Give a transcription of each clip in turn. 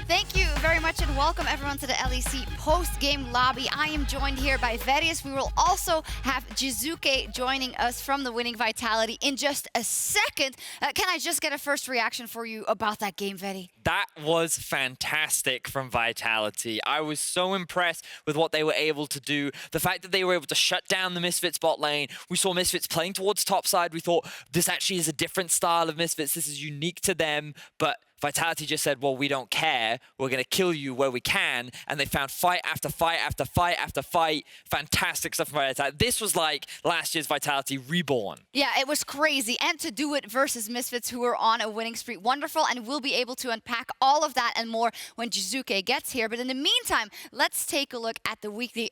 Thank you very much and welcome everyone to the LEC post-game lobby. I am joined here by Vedius. We will also have Jiizuké joining us from the Winning Vitality in just a second. Can I just get a first reaction for you about that game, Vedi? That was fantastic from Vitality. I was so impressed with what they were able to do. The fact that they were able to shut down the Misfits bot lane. We saw Misfits playing towards topside. We thought this actually is a different style of Misfits. This is unique to them, but Vitality just said, well, we don't care. We're going to kill you where we can. And they found fight after fight after fight after fight. Fantastic stuff from Vitality. This was like last year's Vitality reborn. Yeah, it was crazy. And to do it versus Misfits who were on a winning streak, wonderful. And we'll be able to unpack all of that and more when Jiizuké gets here. But in the meantime, let's take a look at the weekly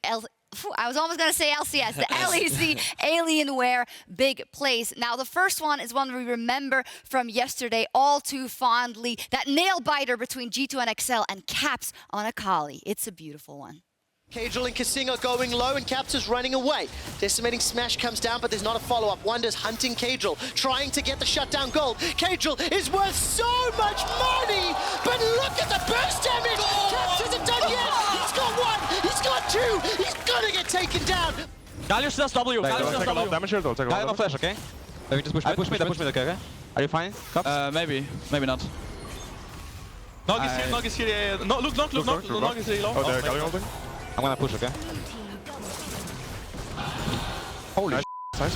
I was almost going to say LCS, the LEC Alienware big plays. Now, the first one is one we remember from yesterday all too fondly. That nail biter between G2 and XL and Caps on Akali. It's a beautiful one. Cagel and Kasinga going low and Caps is running away. Decimating Smash comes down, but there's not a follow-up. Wonders hunting Cagel, trying to get the shutdown gold. Cagel is worth so much money, but look at the burst damage! Caps isn't done yet! He's got one! He's got two! He's gonna get taken down! Galio's just W. Galio's just W. Damage here, though. Take a Galio no lot. flash, okay? Let me just push mid. Push mid, okay? Are you fine? Cups? Maybe not. Nog is here, Nog is here. Yeah, yeah. No, look, Nog is really low. Oh, there, Galio holding. I'm gonna push, okay? Holy nice.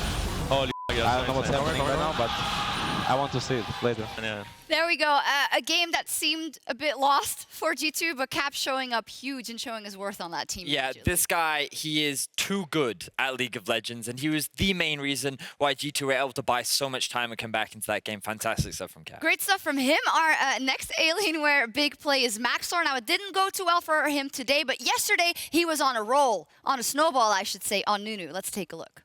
Holy I don't know what's happening right now, but I want to see it later. Yeah. There we go. A game that seemed a bit lost for G2, but Cap showing up huge and showing his worth on that team. Yeah, this guy, he is too good at League of Legends, and he was the main reason why G2 were able to buy so much time and come back into that game. Fantastic stuff from Cap. Great stuff from him. Our next Alienware big play is Maxor. Now, it didn't go too well for him today, but yesterday he was on a roll, on a snowball, I should say, on Nunu. Let's take a look.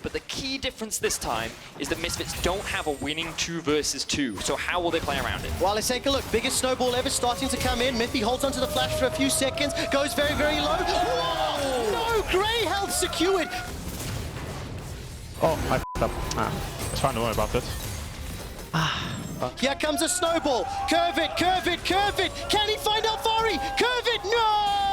But the key difference this time is that Misfits don't have a winning 2 versus 2. So how will they play around it? Well, let's take a look. Biggest snowball ever starting to come in. Miffy holds onto the flash for a few seconds. Goes very, very low. Whoa! No! Grey health secured. Oh, I f***ed up. It's fine, don't worry about it. Here comes a snowball. Curve it, curve it, curve it. Can he find Alfari? Curve it. No!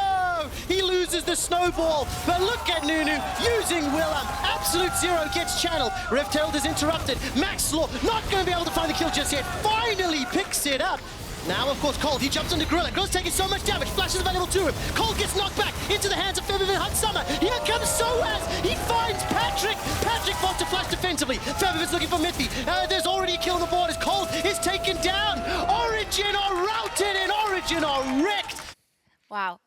He loses the snowball. But look at Nunu using Willem. Absolute Zero gets channeled. Rift Herald is interrupted. Maxlaw not going to be able to find the kill just yet. Finally picks it up. Now, of course, Cold, he jumps onto Gorilla. Gorilla's taking so much damage. Flash is available to him. Cold gets knocked back into the hands of Febiven Hunt Summer. Here comes Soaz. He finds Patrick. Patrick fought to flash defensively. Febiven's looking for Miffy. There's already a kill on the board as Cold is taken down. Origin are routed and Origin are wrecked. Wow.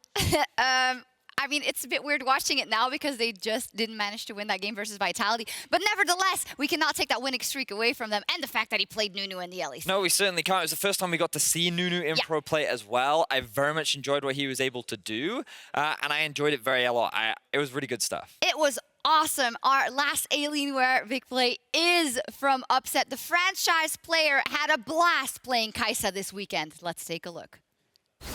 I mean, it's a bit weird watching it now because they just didn't manage to win that game versus Vitality. But nevertheless, we cannot take that winning streak away from them and the fact that he played Nunu in the LEC. No, we certainly can't. It was the first time we got to see Nunu in pro play as well. I very much enjoyed what he was able to do, and I enjoyed it very a lot. It was really good stuff. It was awesome. Our last Alienware big play is from Upset. The franchise player had a blast playing Kai'Sa this weekend. Let's take a look.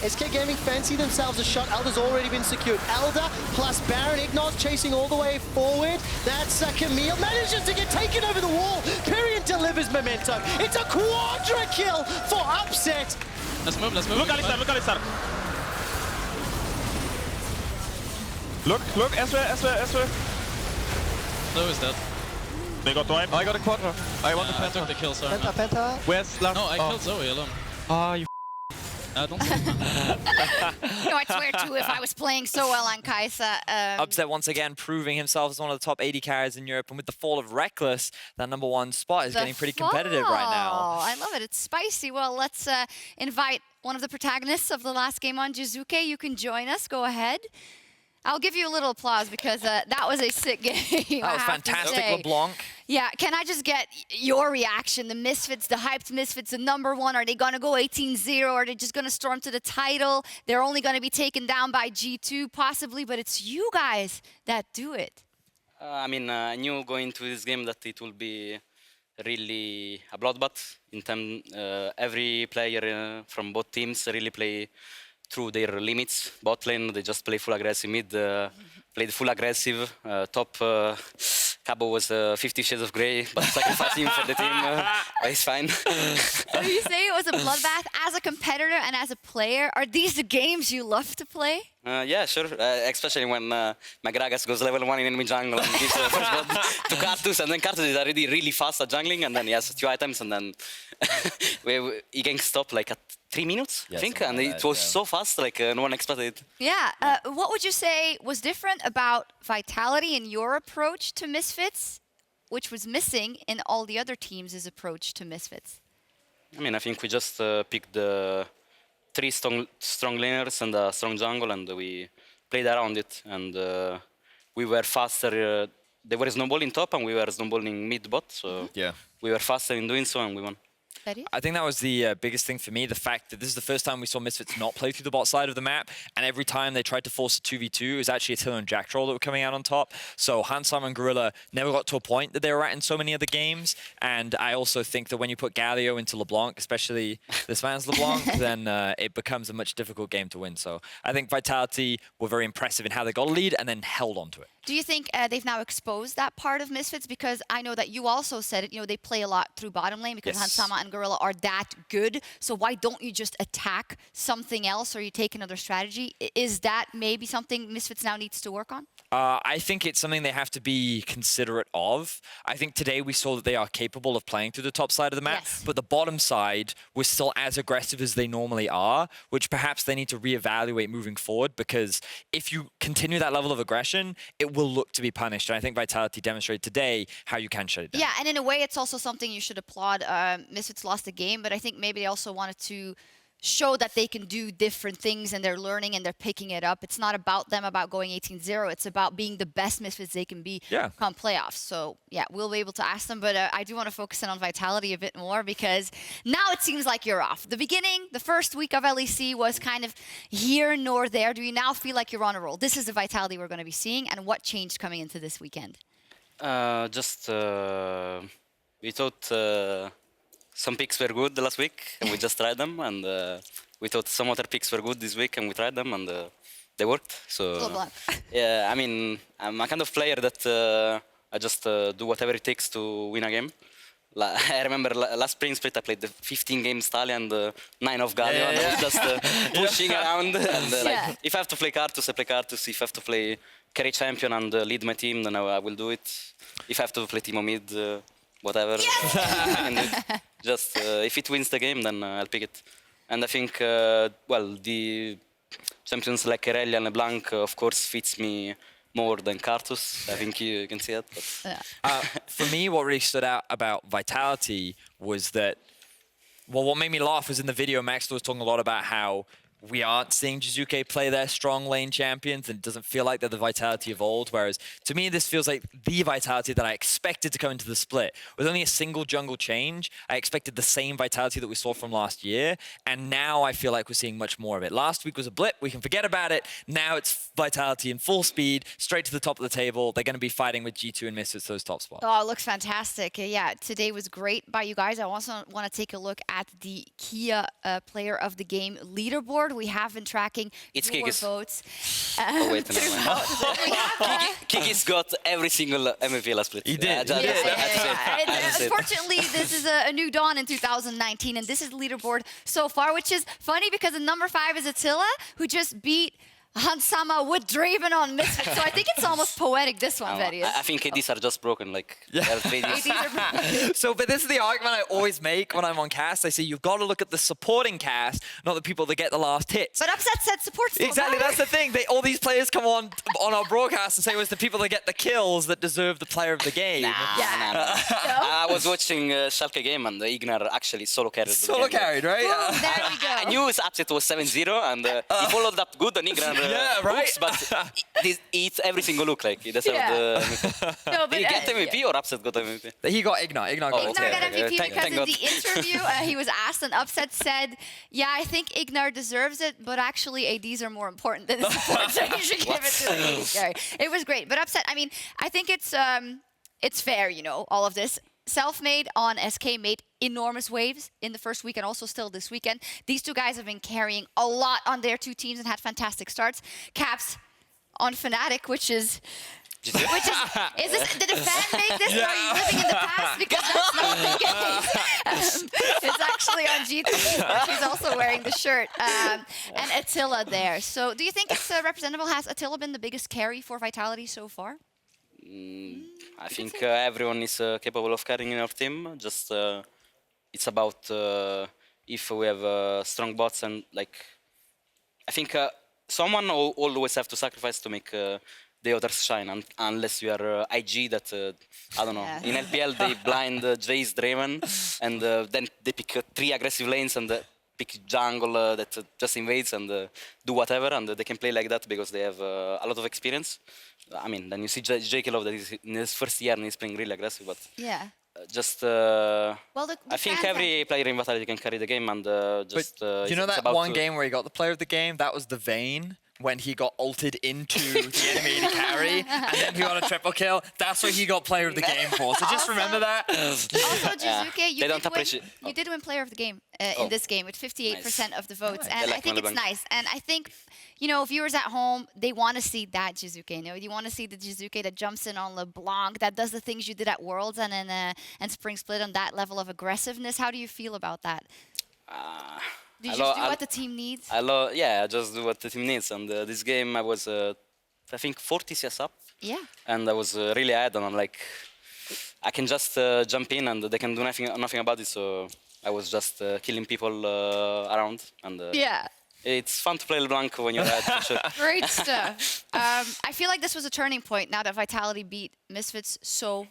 SK Gaming fancy themselves a shot. Elder's already been secured. Elder plus Baron. Ignor's chasing all the way forward. That's Camille. Manages to get taken over the wall. Pyrion delivers Memento. It's a quadra kill for Upset. Let's move. Look, Alistar, look, Alistar. Look, Ezra. No is dead. They got wipe. I got a quadra. I want the penta. The kill, sorry. Penta. Where's last? No, I killed Zoe alone. Ah, you Don't say No, I swear too, if I was playing so well on Kai'Sa. Upset once again proving himself as one of the top 80 carries in Europe, and with the fall of Reckless, that #1 spot is getting pretty competitive right now. I love it. It's spicy. Well, let's invite one of the protagonists of the last game on Jiizuké. You can join us. Go ahead. I'll give you a little applause because that was a sick game. That was fantastic, LeBlanc. Yeah, can I just get your reaction? The Misfits, the hyped Misfits, the #1, are they going to go 18-0? Are they just going to storm to the title? They're only going to be taken down by G2, possibly, but it's you guys that do it. I mean, I knew going to this game that it will be really a bloodbath. In terms, every player from both teams really play through their limits. Bot lane, they just play full aggressive. Mid, played full aggressive. Top Cabo was 50 Shades of Grey, but sacrificing for the team, but it's fine. So you say it was a bloodbath. As a competitor and as a player, are these the games you love to play? Yeah, sure. Especially when Magragas goes level 1 in enemy jungle and gives the first blood to Karthus, and then Karthus is already really fast at jungling, and then he has 2 items, and then he ganked top like at 3 minutes, I think, and it was so fast, like no one expected it. Yeah. What would you say was different about Vitality in your approach to Misfits, which was missing in all the other teams' approach to Misfits? I mean, I think we just picked the 3 strong laners and a strong jungle, and we played around it. And we were faster. They were snowballing top, and we were snowballing mid bot. So we were faster in doing so, and we won. I think that was the biggest thing for me, the fact that this is the first time we saw Misfits not play through the bot side of the map, and every time they tried to force a 2v2, it was actually Attila and Jack Troll that were coming out on top. So Hansama and Gorilla never got to a point that they were at in so many other games, and I also think that when you put Galio into LeBlanc, especially this man's LeBlanc, then it becomes a much difficult game to win. So I think Vitality were very impressive in how they got a lead and then held on to it. Do you think they've now exposed that part of Misfits? Because I know that you also said it, you know, they play a lot through bottom lane because Hansama and Gorilla are that good. So why don't you just attack something else or you take another strategy? Is that maybe something Misfits now needs to work on? I think it's something they have to be considerate of. I think today we saw that they are capable of playing through the top side of the map, but the bottom side was still as aggressive as they normally are, which perhaps they need to reevaluate moving forward, because if you continue that level of aggression, it will look to be punished. And I think Vitality demonstrated today how you can shut it down. Yeah, and in a way, it's also something you should applaud. Misfits lost the game, but I think maybe they also wanted to show that they can do different things and they're learning and they're picking it up. It's not about them about going 18-0. It's about being the best Misfits they can be come playoffs. So yeah, we'll be able to ask them, but I do want to focus in on Vitality a bit more because now it seems like you're off. The beginning, the first week of LEC was kind of here nor there. Do you now feel like you're on a roll? This is the Vitality we're going to be seeing, and what changed coming into this weekend? We thought some picks were good last week, and we just tried them, and we thought some other picks were good this week, and we tried them, and they worked. So yeah, I mean, I'm a kind of player that I just do whatever it takes to win a game. I remember last spring split I played the 15 games Thalia and 9 of Galio, and I was just pushing around. And like, if I have to play Karthus, I play Karthus. If I have to play carry champion and lead my team, then I will do it. If I have to play Teemo mid, whatever. Just if it wins the game, then I'll pick it. And I think, well, the champions like Irelia and LeBlanc, of course, fits me more than Karthus. I think you can see that. For me, what really stood out about Vitality was that, well, what made me laugh was in the video, Max was talking a lot about how we aren't seeing Jiizuké play their strong lane champions, and it doesn't feel like they're the Vitality of old, whereas to me this feels like the Vitality that I expected to come into the split. With only a single jungle change, I expected the same Vitality that we saw from last year, and now I feel like we're seeing much more of it. Last week was a blip, we can forget about it. Now it's Vitality in full speed, straight to the top of the table. They're going to be fighting with G2 and Misfits those top spots. Oh, it looks fantastic. Yeah, today was great by you guys. I also want to take a look at the Kia Player of the Game leaderboard. We have been tracking your votes. Oh, wait, Kiki's got every single MVP last split. He did. Unfortunately, this is a new dawn in 2019, and this is the leaderboard so far, which is funny because the number 5 is Attila, who just beat Hansama with Draven on Misfits. So I think it's almost poetic, this one, Vedius. I think ADs are just broken, like So, but this is the argument I always make when I'm on cast. I say you've got to look at the supporting cast, not the people that get the last hits. But Upset said support still Exactly, that's the thing. All these players come on our broadcast and say it was the people that get the kills that deserve the player of the game. Nah. I was watching Schalke game, and Ignar actually solo carried the game. Solo carried, right? Boom, there we go. I knew his upset was 7-0, and he followed up good, and Ignar hooks, but he eats every single look, like he doesn't have the... No, Did he get MVP or Upset got MVP? He got Ignar. Ignar got MVP because in the interview he was asked, and Upset said, yeah, I think Ignar deserves it, but actually ADs are more important than the support, so you should give it to him. It was great. But Upset, I mean, I think it's fair, you know, all of this. Self-made on SK made enormous waves in the first week and also still this weekend. These two guys have been carrying a lot on their two teams and had fantastic starts. Caps on Fnatic, which is Which is this, did a fan make this? Or are you living in the past? Because that's not the case. It's actually on Jiizuké. She's also wearing the shirt. And Attila there. So do you think it's representable? Has Attila been the biggest carry for Vitality so far? I think everyone is capable of carrying in our team. Just it's about if we have strong bots and like. I think someone always have to sacrifice to make the others shine, and unless you are IG that I don't know. Yeah. In LPL they blind Jace Draven, and then they pick 3 aggressive lanes and pick jungle that just invades and do whatever, and they can play like that because they have a lot of experience. I mean, then you see JK Love that is in his first year and he's playing really aggressive, but Yeah. just Well, I think every player in Vitality can carry the game, and just you know that one game where he got the player of the game? That was the Vayne when he got ulted into the enemy to carry, and then he got a triple kill. That's what he got player of the game for. So just remember that. Also, Jiizuké, you did win player of the game in this game with 58% of the votes, and I think it's nice. And I think, you know, viewers at home, they want to see that Jiizuké. You know, you want to see the Jiizuké that jumps in on LeBlanc, that does the things you did at Worlds and and Spring Split on that level of aggressiveness. How do you feel about that? Do you just do what the team needs? Yeah, I just do what the team needs. And this game, I was, I think, 40 CS up. Yeah. And I was really ahead, and I'm like, I can just jump in, and they can do nothing about it. So I was just killing people around, and Yeah. it's fun to play LeBlanc when you're ahead, for sure. Great stuff. I feel like this was a turning point now that Vitality beat Misfits so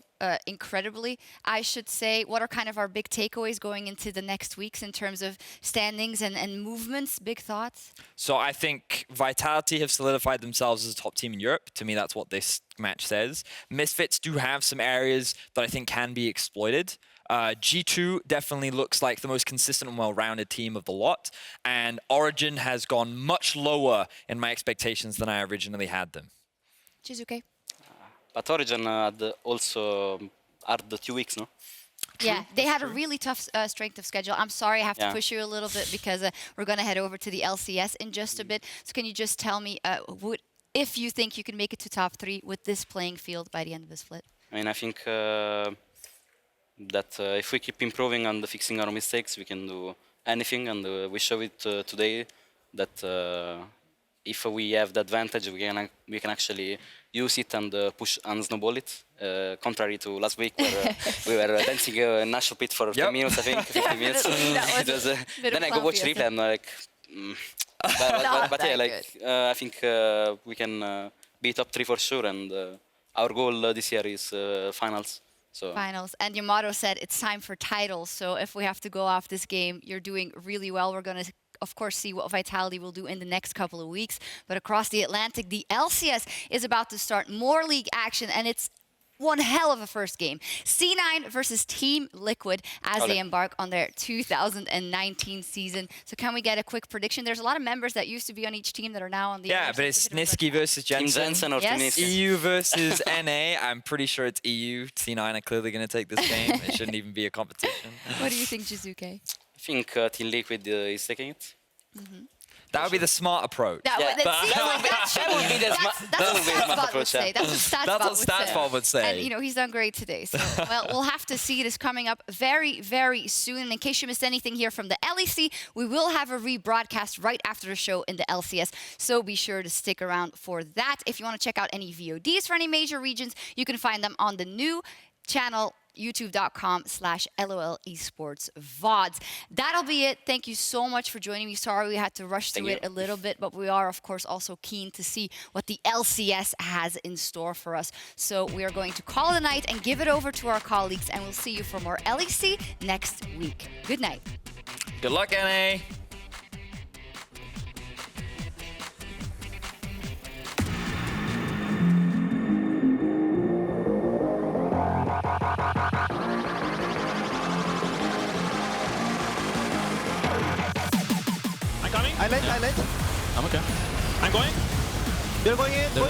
incredibly. I should say, what are kind of our big takeaways going into the next weeks in terms of standings and movements? Big thoughts? So I think Vitality have solidified themselves as a top team in Europe. To me, that's what this match says. Misfits do have some areas that I think can be exploited. G2 definitely looks like the most consistent and well-rounded team of the lot. And Origin has gone much lower in my expectations than I originally had them. Jiizuké? But Origin had also hard 2 weeks, no? Yeah, they had a really tough strength of schedule. I'm sorry, I have to push you a little bit because we're going to head over to the LCS in just a bit. So can you just tell me if you think you can make it to top 3 with this playing field by the end of the split? I mean, I think that if we keep improving and fixing our mistakes, we can do anything, and we show it today that if we have the advantage, we can actually use it and push and snowball it. Contrary to last week, where we were dancing in National Pit for 10 minutes, I think, 15 minutes. Then I go watch replay and like. But yeah, like I think we can be top 3 for sure, and our goal this year is finals. So. Finals. And Yamato said it's time for titles. So if we have to go off this game, you're doing really well. We're going to, of course, see what Vitality will do in the next couple of weeks. But across the Atlantic, the LCS is about to start more league action, and it's one hell of a first game. C9 versus Team Liquid as they embark on their 2019 season. So can we get a quick prediction? There's a lot of members that used to be on each team that are now on the Yeah, but it's Niski versus Jensen. Or yes. EU versus NA. I'm pretty sure it's EU. C9 are clearly going to take this game. It shouldn't even be a competition. What do you think, Jiizuké? I think Team Liquid is taking it. That would be the smart approach. That would be the smart approach. That's what StatsBot would say. And, you know, he's done great today. So, well, we'll have to see. It is coming up very, very soon. And in case you missed anything here from the LEC, we will have a rebroadcast right after the show in the LCS. So be sure to stick around for that. If you want to check out any VODs for any major regions, you can find them on the new channel, youtube.com/LOL Esports VODs. That'll be it. Thank you so much for joining me. Sorry we had to rush through it a little bit, but we are, of course, also keen to see what the LCS has in store for us. So we are going to call it a night and give it over to our colleagues, and we'll see you for more LEC next week. Good night. Good luck, NA. I late. I'm okay. I'm going. They're going in. Follow.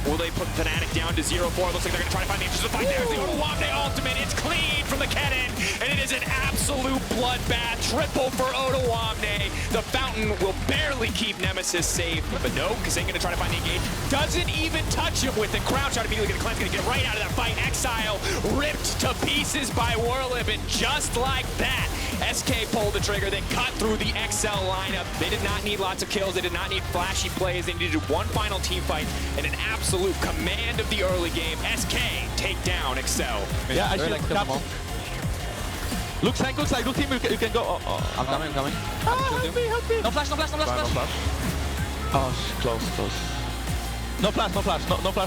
Will they put Fnatic down to 0-4? Looks like they're going to try to find the answers to find out. The Oolong ultimate. It's clean from the cannon, and it is an absolute bloodbath. Triple for Odoamne. The fountain will barely keep Nemesis safe, but no, Kazain gonna try to find the engage. Doesn't even touch him with the crouch out, immediately gonna cleanse, gonna get right out of that fight. Exile ripped to pieces by Warlib, and just like that, SK pulled the trigger. They cut through the XL lineup. They did not need lots of kills. They did not need flashy plays. They needed one final team fight and an absolute command of the early game. SK take down Excel. Yeah, I should cap. Looks like, do team, you can go. I'm coming. Help me. No flash. Oh, close. No flash.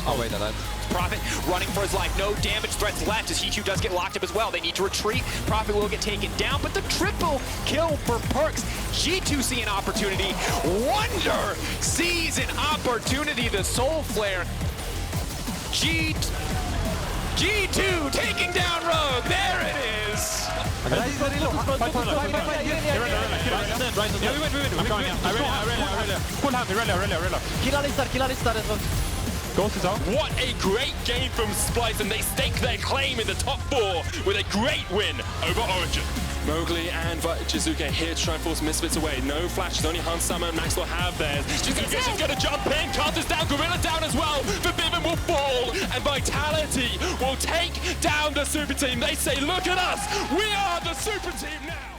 Oh, wait, that. Prophet running for his life. No damage threats left as He2 does get locked up as well. They need to retreat. Prophet will get taken down, but the triple kill for Perks. G2 see an opportunity. Wonder sees an opportunity. The Soul Flare. G2 taking down Rogue. There it is. I'm coming. Pull him, really. Kill Alistar as well. Ghost is out. What a great game from Splice, and they stake their claim in the top 4 with a great win over Origin. Mowgli and Jiizuké here to try and force Misfits away. No flashes, only Hans Summer and Max will have theirs. Jiizuké's just gonna jump in, Carter's down, Gorilla down as well. Vivien will fall, and Vitality will take down the super team. They say, look at us, we are the super team now.